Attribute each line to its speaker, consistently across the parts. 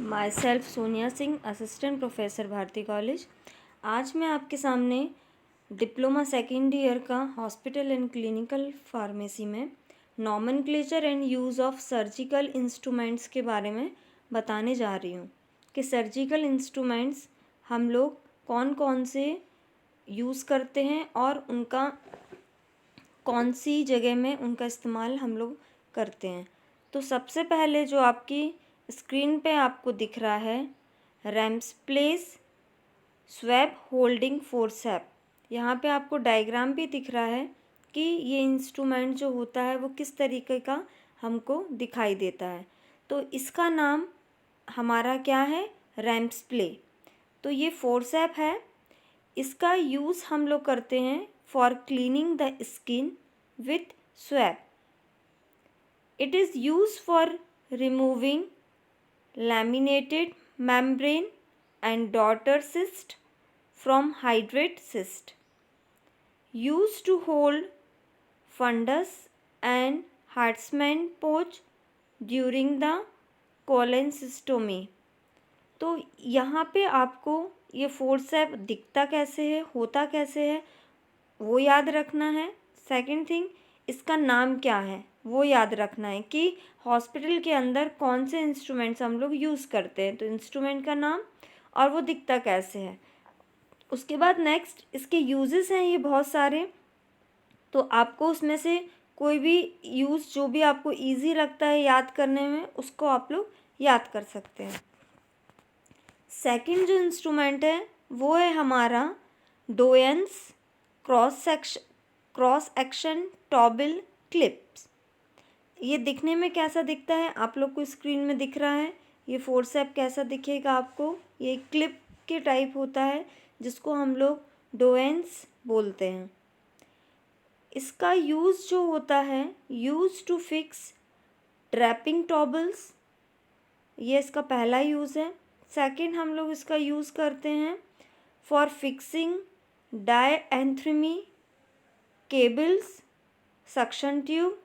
Speaker 1: My self Sonia Singh, assistant professor Bharati college. आज मैं आपके सामने डिप्लोमा सेकेंड ईयर का हॉस्पिटल एंड क्लिनिकल फार्मेसी में nomenclature and use of surgical instruments के बारे में बताने जा रही हूँ कि सर्जिकल इंस्ट्रूमेंट्स हम लोग कौन कौन से यूज़ करते हैं और उनका कौन सी जगह में उनका इस्तेमाल हम लोग करते हैं। तो सबसे पहले जो आपकी स्क्रीन पे आपको दिख रहा है रेम्सप्लेस स्वैब होल्डिंग फोर्सेप। यहाँ पे आपको डायग्राम भी दिख रहा है कि ये इंस्ट्रूमेंट जो होता है वो किस तरीके का हमको दिखाई देता है। तो इसका नाम हमारा क्या है, रेम्सप्ले। तो ये फोर्सेप है, इसका यूज़ हम लोग करते हैं for cleaning the skin with swab. It is use for removing laminated membrane and daughter cyst from hydrate cyst, used to hold fundus and Hartmann pouch during the cholecystectomy। तो यहाँ पे आपको ये फोर्सेप दिखता कैसे है, होता कैसे है, वो याद रखना है। सेकंड थिंग, इसका नाम क्या है वो याद रखना है कि हॉस्पिटल के अंदर कौन से इंस्ट्रूमेंट्स हम लोग यूज़ करते हैं, तो इंस्ट्रूमेंट का नाम और वो दिखता कैसे है। उसके बाद नेक्स्ट इसके यूजेस हैं ये बहुत सारे, तो आपको उसमें से कोई भी यूज़ जो भी आपको इजी लगता है याद करने में उसको आप लोग याद कर सकते हैं। सेकंड जो इंस्ट्रूमेंट है वो है हमारा डोयंस क्रॉस एक्शन टॉबिल क्लिप्स। ये दिखने में कैसा दिखता है आप लोग को स्क्रीन में दिख रहा है। ये फोर्सेप कैसा दिखेगा आपको, ये क्लिप के टाइप होता है जिसको हम लोग डोएंस बोलते हैं। इसका यूज़ जो होता है, यूज टू फिक्स ट्रैपिंग टॉबल्स, ये इसका पहला यूज़ है। सेकंड हम लोग इसका यूज़ करते हैं for fixing diathermy cables, suction tube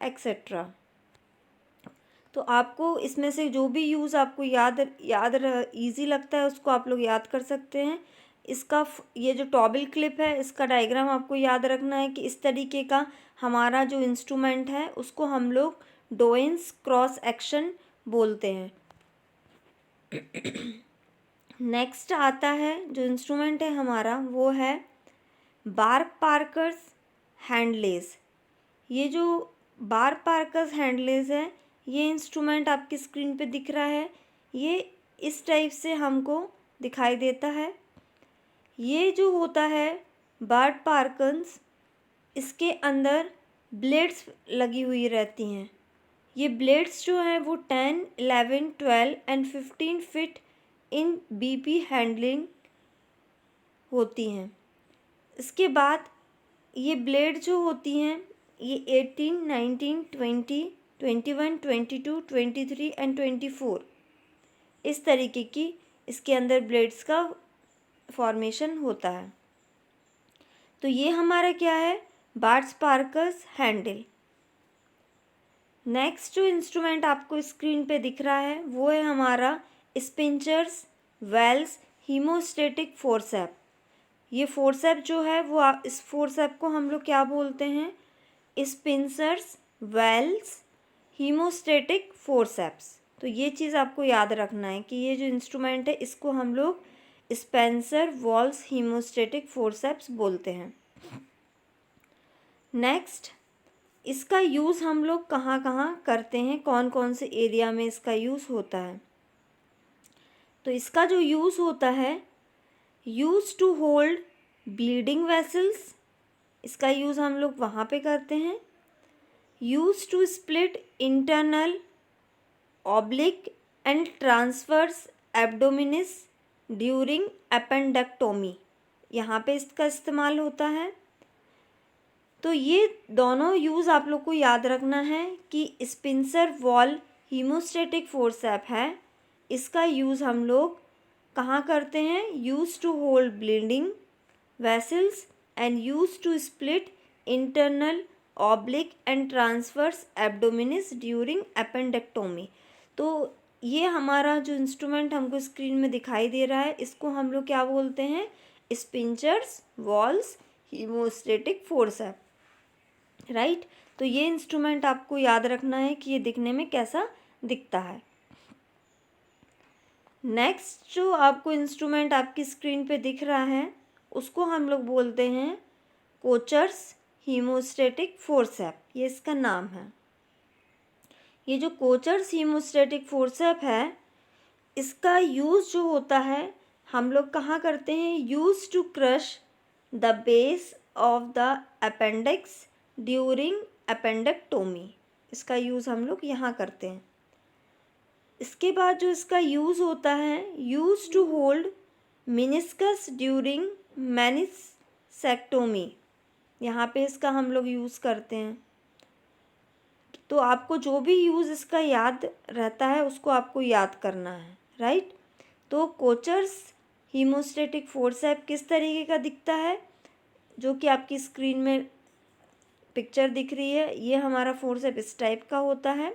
Speaker 1: etcetera. तो आपको इसमें से जो भी यूज़ आपको ईजी लगता है उसको आप लोग याद कर सकते हैं। इसका ये जो टॉबिल क्लिप है इसका डायग्राम आपको याद रखना है कि इस तरीके का हमारा जो इंस्ट्रूमेंट है उसको हम लोग डोएंस क्रॉस एक्शन बोलते हैं। नेक्स्ट आता है जो इंस्ट्रूमेंट है हमारा वो है बार्क पार्कर्स हैंडलेस। ये जो बार्क पार्कर्स हैंडलेस है ये इंस्ट्रूमेंट आपकी स्क्रीन पे दिख रहा है, ये इस टाइप से हमको दिखाई देता है। ये जो होता है बार्क पार्कर्स, इसके अंदर ब्लेड्स लगी हुई रहती हैं। ये ब्लेड्स जो हैं वो 10, 11, 12 and 15 feet in BP handling होती हैं। इसके बाद ये ब्लेड जो होती हैं ये 18, 19, 20, 21, 22, 23 एंड 24 इस तरीके की इसके अंदर ब्लेड्स का फॉर्मेशन होता है। तो ये हमारा क्या है, बार्क पार्कर्स हैंडल। नेक्स्ट जो इंस्ट्रूमेंट आपको स्क्रीन पे दिख रहा है वो है हमारा स्पिंचर्स वेल्स हीमोस्टेटिक फोर्सेप। ये फोर्सेप जो है वो इस फोर्सेप को हम लोग क्या बोलते हैं, स्पिंसर्स वेल्स हीमोस्टेटिक फोर्सेप्स। तो ये चीज़ आपको याद रखना है कि ये जो इंस्ट्रूमेंट है इसको हम लोग स्पेंसर वॉल्स हीमोस्टेटिक फोर्सेप्स बोलते हैं। नेक्स्ट, इसका यूज़ हम लोग कहाँ कहाँ करते हैं, कौन कौन से एरिया में इसका यूज़ होता है। तो इसका जो यूज़ होता है, use to hold bleeding vessels, इसका यूज़ हम लोग वहाँ पे करते हैं। Use to split internal oblique and transverse abdominis during appendectomy, यहाँ पे इसका इस्तेमाल होता है। तो ये दोनों यूज़ आप लोग को याद रखना है कि स्पिंसर वॉल हीमोस्टेटिक फोर्सेप है, इसका यूज़ हम लोग कहाँ करते हैं, use to hold bleeding vessels and use to split internal oblique and transverse abdominis during appendectomy. तो ये हमारा जो इंस्ट्रूमेंट हमको स्क्रीन में दिखाई दे रहा है, इसको हम लोग क्या बोलते हैं? Spencer Wells haemostatic forcep, right. तो ये इंस्ट्रूमेंट आपको याद रखना है कि ये दिखने में कैसा दिखता है। नेक्स्ट जो आपको इंस्ट्रूमेंट आपकी स्क्रीन पे दिख रहा है, उसको हम लोग बोलते हैं कोचर्स हीमोस्टेटिक फोर्सेप, ये इसका नाम है। ये जो कोचर्स हीमोस्टेटिक फोर्सेप है, इसका यूज़ जो होता है हम लोग कहाँ करते हैं? Use to crush the base of the appendix during appendectomy. इसका यूज़ हम लोग यहाँ करते हैं। इसके बाद जो इसका यूज़ होता है, use to hold meniscus during meniscectomy, यहाँ पे इसका हम लोग यूज़ करते हैं। तो आपको जो भी यूज़ इसका याद रहता है उसको आपको याद करना है, राइट। तो कोचर्स हीमोस्टेटिक फोर्सेप किस तरीके का दिखता है? जो कि आपकी स्क्रीन में पिक्चर दिख रही है, ये हमारा फोर्सेप इस टाइप का होता है।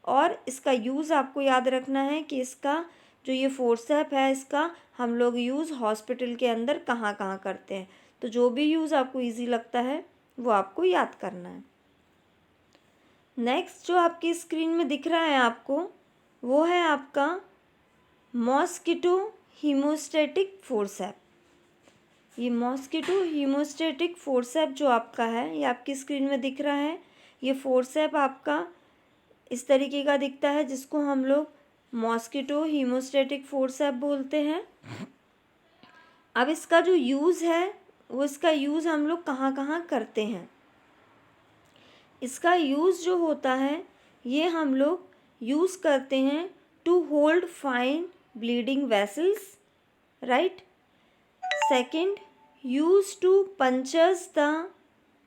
Speaker 1: और इसका यूज़ आपको याद रखना है कि इसका जो ये फोर्सेप है, इसका हम लोग यूज़ हॉस्पिटल के अंदर कहाँ कहाँ करते हैं। तो जो भी यूज़ आपको इजी लगता है वो आपको याद करना है। नेक्स्ट जो आपकी स्क्रीन में दिख रहा है आपको, वो है आपका मॉस्किटो हीमोस्टेटिक फोर्सेप। ये मॉस्किटो हीमोस्टेटिक फोर्सेप जो आपका है, ये आपकी स्क्रीन में दिख रहा है। ये फोर्सेप आपका इस तरीके का दिखता है, जिसको हम लोग मॉस्किटो हीमोस्टेटिक फोर्सेप बोलते हैं। अब इसका जो यूज़ है, वो इसका यूज़ हम लोग कहाँ कहाँ करते हैं? इसका यूज़ जो होता है, ये हम लोग यूज़ करते हैं to hold fine bleeding vessels, right. Second, use to punctures the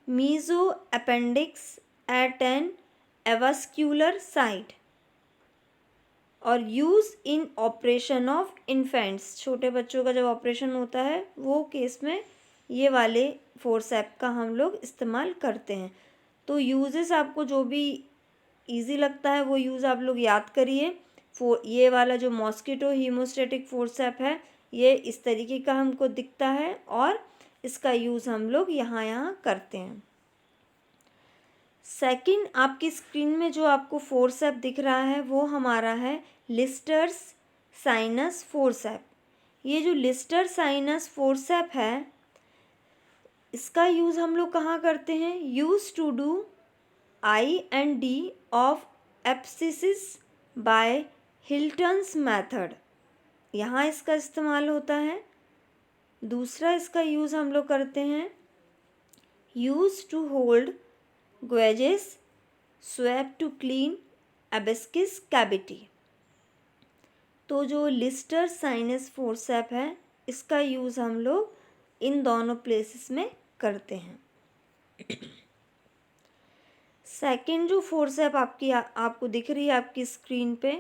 Speaker 1: mesoappendix at an avascular site, और use in operation of infants, छोटे बच्चों का जब ऑपरेशन होता है वो केस में ये वाले फोर्सेप का हम लोग इस्तेमाल करते हैं। तो यूजेस आपको जो भी इजी लगता है वो यूज़ आप लोग याद करिए। ये वाला जो मॉस्किटो हीमोस्टेटिक फोर्सेप है, ये इस तरीके का हमको दिखता है और इसका यूज़ हम लोग यहाँ करते हैं। सेकंड, आपकी स्क्रीन में जो आपको फोर्सेप दिख रहा है वो हमारा है लिस्टर्स साइनस फोर्सेप। ये जो लिस्टर साइनस फोर्सेप है, इसका यूज़ हम लोग कहाँ करते हैं? Use to do I&D of abscess by Hilton's method, यहाँ इसका इस्तेमाल होता है। दूसरा इसका यूज़ हम लोग करते हैं use to hold gauzes swab to clean abscess cavity. तो जो लिस्टर साइनस फोर्सेप है, इसका यूज़ हम लोग इन दोनों प्लेसेस में करते हैं। सेकंड जो फोर्सेप आपको दिख रही है आपकी स्क्रीन पे,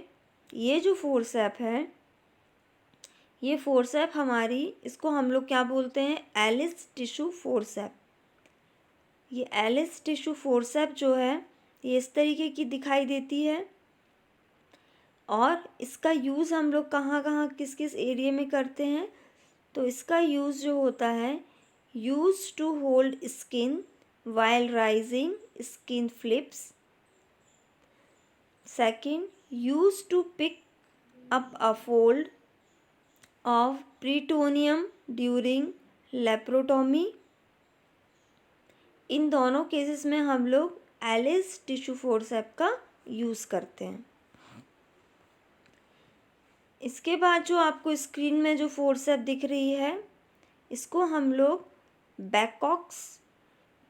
Speaker 1: ये जो फोर्सेप है, ये फोर्सेप हमारी, इसको हम लोग क्या बोलते हैं? Allis tissue forcep. ये एलिस टिश्यू फोर्सेप जो है, ये इस तरीके की दिखाई देती है। और इसका यूज़ हम लोग कहाँ कहाँ किस किस एरिया में करते हैं? तो इसका यूज़ जो होता है, use to hold skin while rising skin flips. Second, used to pick up a fold of peritoneum during laparotomy. इन दोनों केसेस में हम लोग एलिस टिश्यू फोर्सेप का यूज़ करते हैं। इसके बाद जो आपको स्क्रीन में जो फोर्सेप दिख रही है, इसको हम लोग बैकॉक्स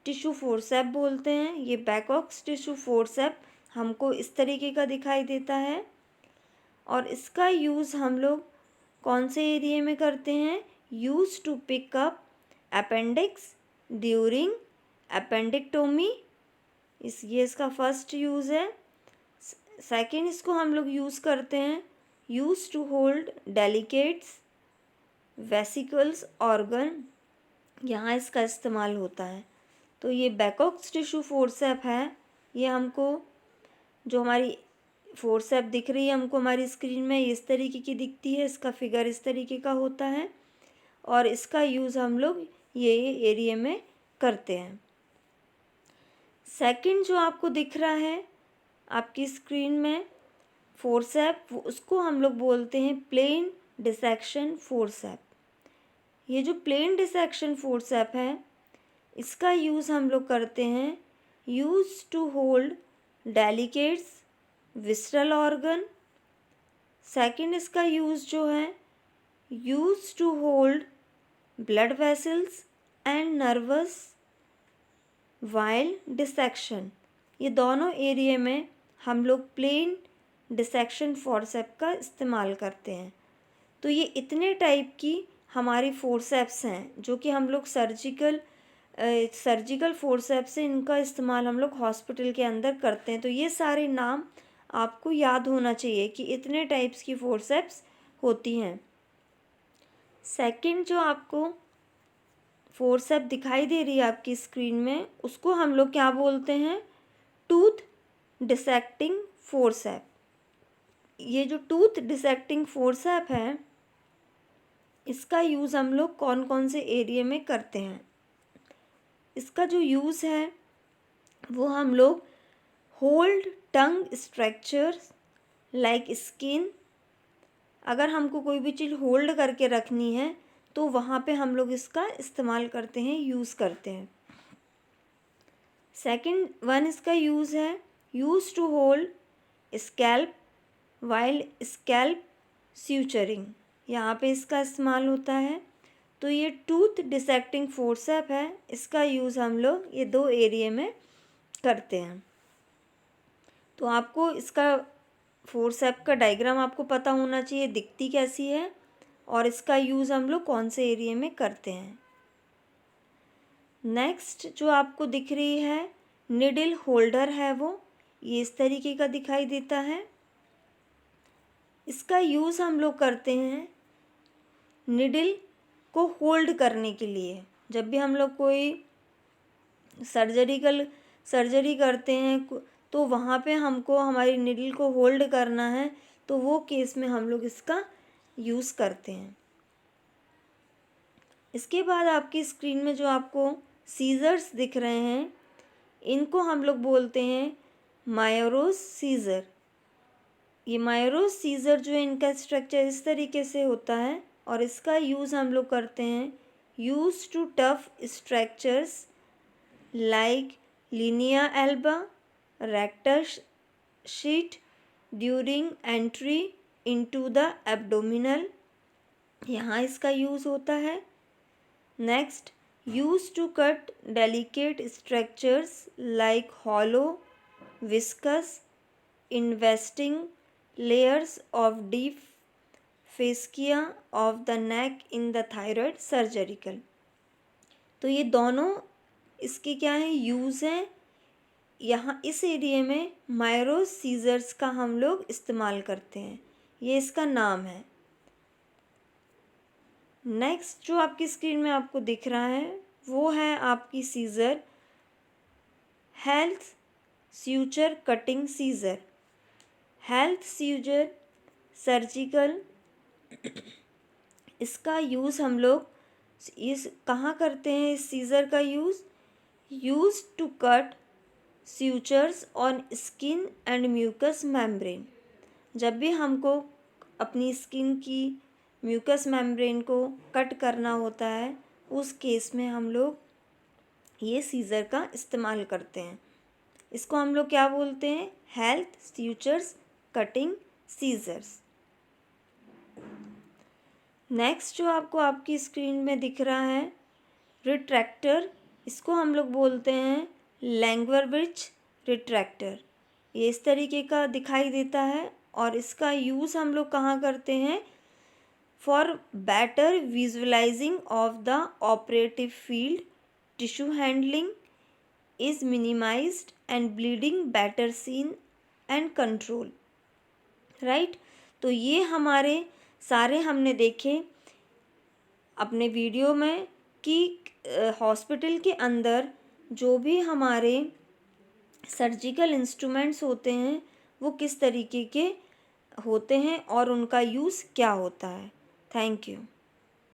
Speaker 1: टिश्यू फोर्सेप बोलते हैं। ये बैकॉक्स टिश्यू फोर्सेप हमको इस तरीके का दिखाई देता है, और इसका यूज़ हम लोग कौन से एरिया में करते हैं? Use to pick up appendix during appendicectomy, ये इसका फर्स्ट यूज़ है। सेकंड, इसको हम लोग यूज़ करते हैं use to hold delicates vesicles organ, यहाँ इसका इस्तेमाल होता है। तो ये बैकॉक्स टिश्यू फोर्सेप है, ये हमको जो हमारी फोर्सेप दिख रही है हमको हमारी स्क्रीन में, इस तरीके की दिखती है, इसका फिगर इस तरीके का होता है और इसका यूज़ हम लोग ये एरिया में करते हैं। सेकंड जो आपको दिख रहा है आपकी स्क्रीन में फोर्सेप, उसको हम लोग बोलते हैं प्लेन डिसेक्शन फोर्सेप। ये जो प्लेन डिसेक्शन फोर्सेप है इसका यूज़ हम लोग करते हैं use to hold delicates visceral organ. Second इसका यूज़ जो है use to hold blood vessels and nerves while dissection. ये दोनों एरिया में हम लोग प्लेन डिसेक्शन फोर्सेप का इस्तेमाल करते हैं। तो ये इतने टाइप की हमारी फोर्सेप्स हैं जो कि हम लोग सर्जिकल फोर्सेप्स से इनका इस्तेमाल हम लोग हॉस्पिटल के अंदर करते हैं। तो ये सारे नाम आपको याद होना चाहिए कि इतने टाइप्स की फोर्सेप्स होती हैं। सेकंड जो आपको फोर्सेप दिखाई दे रही है आपकी स्क्रीन में, उसको हम लोग क्या बोलते हैं, टूथ डिसेक्टिंग फोर्सेप। ये जो टूथ डिसेक्टिंग फोर्सेप है इसका यूज़ हम लोग कौन कौन से एरिया में करते हैं। इसका जो यूज़ है वो हम लोग होल्ड टंग स्ट्रक्चर्स लाइक स्किन, अगर हमको कोई भी चीज़ होल्ड करके रखनी है तो वहाँ पे हम लोग इसका इस्तेमाल करते हैं, यूज़ करते हैं। सेकंड वन इसका यूज़ है use to hold scalp while scalp suturing, यहाँ पे इसका इस्तेमाल होता है। तो ये टूथ डिसेक्टिंग फोर्सेप है, इसका यूज़ हम लोग ये दो एरिया में करते हैं। तो आपको इसका फोर्सेप का डायग्राम आपको पता होना चाहिए दिखती कैसी है और इसका यूज़ हम लोग कौन से एरिया में करते हैं। नेक्स्ट जो आपको दिख रही है निडल होल्डर है, वो ये इस तरीके का दिखाई देता है। इसका यूज़ हम लोग करते हैं निडल को होल्ड करने के लिए। जब भी हम लोग कोई सर्जरी करते हैं तो वहाँ पे हमको हमारी निडल को होल्ड करना है, तो वो केस में हम लोग इसका यूज़ करते हैं। इसके बाद आपकी स्क्रीन में जो आपको सीजर्स दिख रहे हैं इनको हम लोग बोलते हैं मायोरोस सीजर। ये मायोरोस सीजर जो है इनका स्ट्रक्चर इस तरीके से होता है और इसका यूज़ हम लोग करते हैं use to tough structures like linea alba rectus sheath during entry into the abdominal, यहाँ इसका यूज़ होता है। Next use to cut delicate structures like hollow viscus investing layers of deep fascia of the neck in the thyroid surgical। तो ये दोनों इसके क्या है यूज़ हैं। यहाँ इस एरिया में मायरोस सीजर्स का हम लोग इस्तेमाल करते हैं, ये इसका नाम है। नेक्स्ट जो आपकी स्क्रीन में आपको दिख रहा है वो है आपकी scissor health suture cutting scissor. Health scissor surgical, इसका यूज़ हम लोग इस कहाँ करते हैं, इस सीज़र का use to cut sutures on skin and mucous membrane. जब भी हमको अपनी स्किन की म्यूकस मेम्ब्रेन को कट करना होता है उस केस में हम लोग ये सीज़र का इस्तेमाल करते हैं। इसको हम लोग क्या बोलते हैं, हेल्थ स्यूचर्स कटिंग सीजर्स। नेक्स्ट जो आपको आपकी स्क्रीन में दिख रहा है रिट्रैक्टर, इसको हम लोग बोलते हैं लैंग्वेरिच रिट्रैक्टर। ये इस तरीके का दिखाई देता है और इसका यूज़ हम लोग कहाँ करते हैं, for better visualizing of the operative field tissue handling is minimized and bleeding better seen and control. Right, तो ये हमारे सारे हमने देखे अपने वीडियो में कि हॉस्पिटल के अंदर जो भी हमारे सर्जिकल इंस्ट्रूमेंट्स होते हैं वो किस तरीके के होते हैं और उनका यूज़ क्या होता है। Thank you.